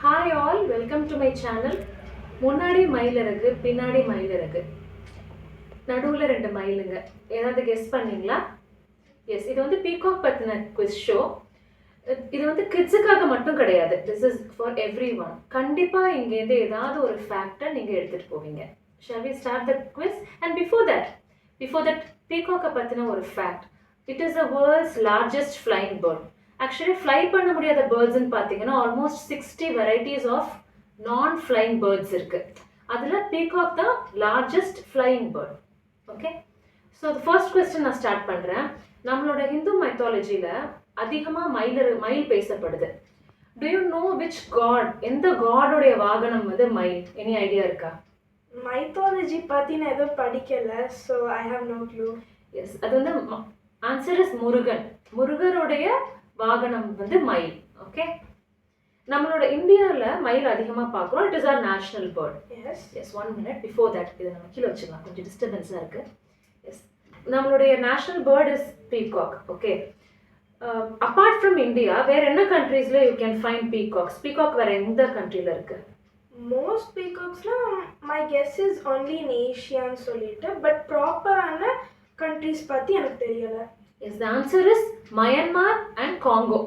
Hi all, welcome to my channel. முன்னாடி மயில் இருக்கு, பின்னாடி மயில் இருக்கு. நடுவுல ரெண்டு மயிலுங்க. ஏதாவது கெஸ் பண்ணீங்களா? எஸ், இது வந்து பீகாக் பத்தின குவிஸ் ஷோ. இது வந்து கிட்ஸுக்காக மட்டும் கிடையாது. This is for everyone. கண்டிப்பா இங்க இருந்து ஏதாவது ஒரு ஃபேக்டை நீங்க எடுத்துட்டு போவீங்க. Shall we start the quiz? And before that, peacock பத்தின ஒரு fact. It is the world's largest flying bird. Actually, fly பண்ண முடியாத birds ன்னு பார்த்தீங்கன்னா almost 60 varieties of non-flying birds இருக்கு. அதுல peacock தான் largest flying bird. Okay? So the first question நான் ஸ்டார்ட் பண்றேன். நம்மளோட ஹிந்து மைத்தாலஜில அதிகமா மயில் பேசப்படுது. Do you know which god? எந்த காடோடைய வாகனம் வந்து மயில்? Any idea இருக்கா? மைத்தாலஜி பத்தி நான் எதுவும் படிக்கல, so I have no clue. Yes, அது வந்து ஆன்சர் இஸ் முருகன். முருகருடைய வாகனம் வந்து மயில். ஓகே, நம்மளோட இந்தியாவில் மயில் அதிகமாக பார்க்குறோம். It is our national bird. Yes 1 minute before that இதை நம்ம கீழே வச்சுக்கலாம், கொஞ்சம் டிஸ்டர்பன்ஸாக இருக்கு. எஸ், நம்மளுடைய national bird is peacock. Okay, apart from India வேற என்ன கண்ட்ரீஸ்ல you can find peacocks? Peacock வேற எந்த கண்ட்ரியில் இருக்கு? மோஸ்ட் பீகாக்ஸ்லாம் my guess is only in ஏஷியான்னு சொல்லிட்டு, பட் ப்ராப்பரான கண்ட்ரீஸ் பற்றி எனக்கு தெரியலை. Yes, the answer is Myanmar and Congo.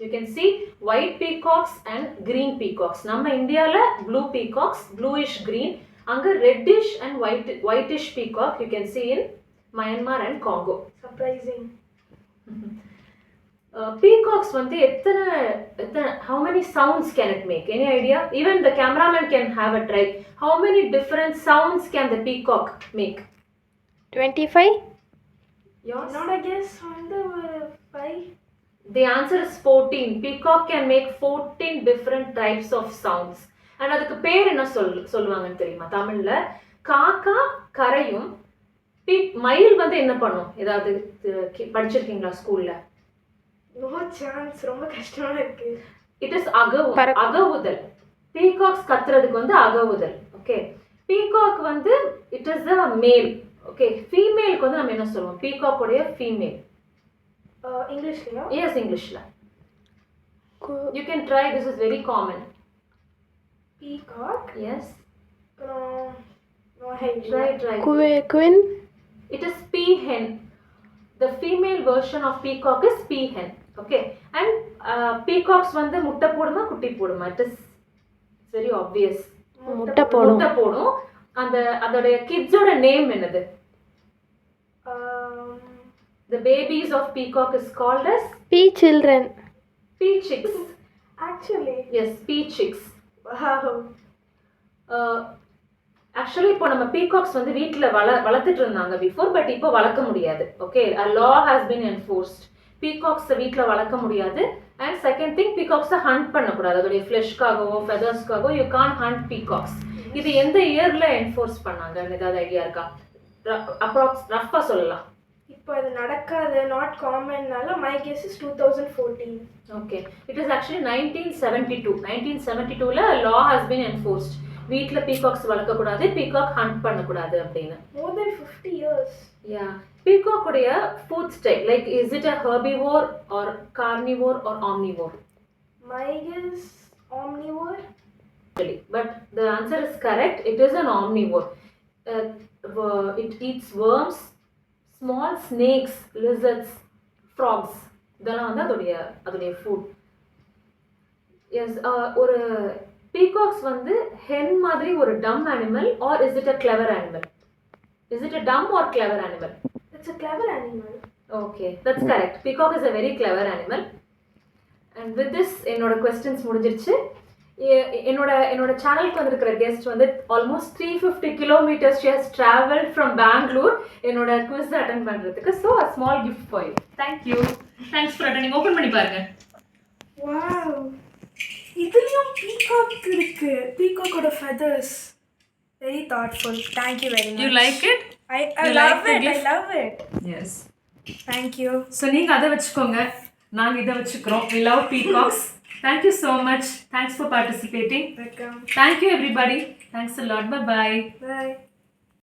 You can see white peacocks and green peacocks. நம்ம இந்தியால blue peacocks, bluish green. அங்க reddish and whitish peacock you can see in Myanmar and Congo. Surprising. Peacocks வந்து எத்தனை how many sounds can it make? Any idea? Even the cameraman can have a try. How many different sounds can the peacock make? 25. என்னோட guess வந்து ஒரு 5. The answer is 14. Peacock can make 14 different types of sounds. And அதுக்கு பேர் என்ன சொல்லுவாங்கன்னு தெரியுமா? தமிழ்ல காக்கா கரையும், மயில் வந்து என்ன பண்ணும்? ஏதாவது படிச்சிருக்கீங்களா ஸ்கூல்ல? நோ சான்ஸ், ரொம்ப கஷ்டமா இருக்கு. இட் இஸ் அகவுதல். பீகாக்ஸ் கத்துறதுக்கு வந்து அகவுதல். ஓகே, பீகாக் வந்து it is a male. Okay, ஃபீமேலுக்கு வந்து நம்ம என்ன சொல்லுவோம்? பீகாக் உடைய ஃபீமேல். இங்கிலீஷ்லயா? எஸ், இங்கிலீஷ்ல. You can try, this is very common. Peacock? Yes. No idea. Try. Queen? It is peahen. The female version of peacock is peahen. Okay. And peacocks வந்து முட்டை போடுமா குட்டி போடுமா? It is very obvious. முட்டை போடும். அந்த அதோட கிட்ஸோட நேம் என்னது? The babies of peacock is called as Pea children. pea chicks. Actually? Yes, pea chicks. Wow. Actually இப்போ நம்ம peacocks வந்து வீட்ல வளர்த்துட்டு இருந்தாங்க before, but இப்போ வளர்க்க முடியாது. Okay, a law has been enforced. peacocks வீட்ல வளர்க்க முடியாது. And second thing, peacocks hunt பண்ணக்கூடாது. அதோட ஃப்ளெஷ்காகவோ ஃபெதர்ஸ்காகவோ you can't hunt peacocks. இது எந்த இயர்ல என்ஃபோர்ஸ் பண்ணாங்க? ஏதாவது ஐடியா இருக்கா? ரஃபா சொல்லலாம். இப்போ அது நடக்காது, நாட் காமன்னால my guess is 2014. Okay, it is actually 1972. 1972ல law has been enforced. வீட்ல பீகாக்ஸ் வளர்க்க கூடாது, பீகாக் ஹண்ட் பண்ண கூடாது அப்படின்னு. More than 50 years. Yeah. Peacock உடைய food style, like is it a herbivore or carnivore or omnivore? My guess omnivore. But the answer is correct. It is an omnivore. It eats worms, small snakes, lizards, frogs. இதெல்லாம் வந்து அதோடைய food. Yes, ஒரு peacocks வந்து hen மாதிரி ஒரு dumb animal or is it a clever animal? Is it a dumb or clever animal? It's a clever animal. Okay, that's correct. Peacock is a very clever animal. And with this என்னோட questions முடிஞ்சிருச்சு. என்னோட சேனலுக்கு வந்திருக்கிற guest வந்து almost 350 kilometers she has traveled from Bangalore என்னோட quiz attend பண்றதுக்கு. So a small gift for you. Thank you. Thanks for attending. Open பண்ணி பாருங்க. Wow. இதுலயும் peacock இருக்கு. Peacock ஓட feathers. Very thoughtful. Thank you very much. You like it? I love it. I love it. Yes. Thank you. So நீங்க அதை வச்சுக்கோங்க, நாங்க இதை வச்சுக்கிறோம். We love peacocks. Thank you so much. Thanks for participating. Welcome. Thank you everybody. Thanks a lot. Bye-bye. Bye.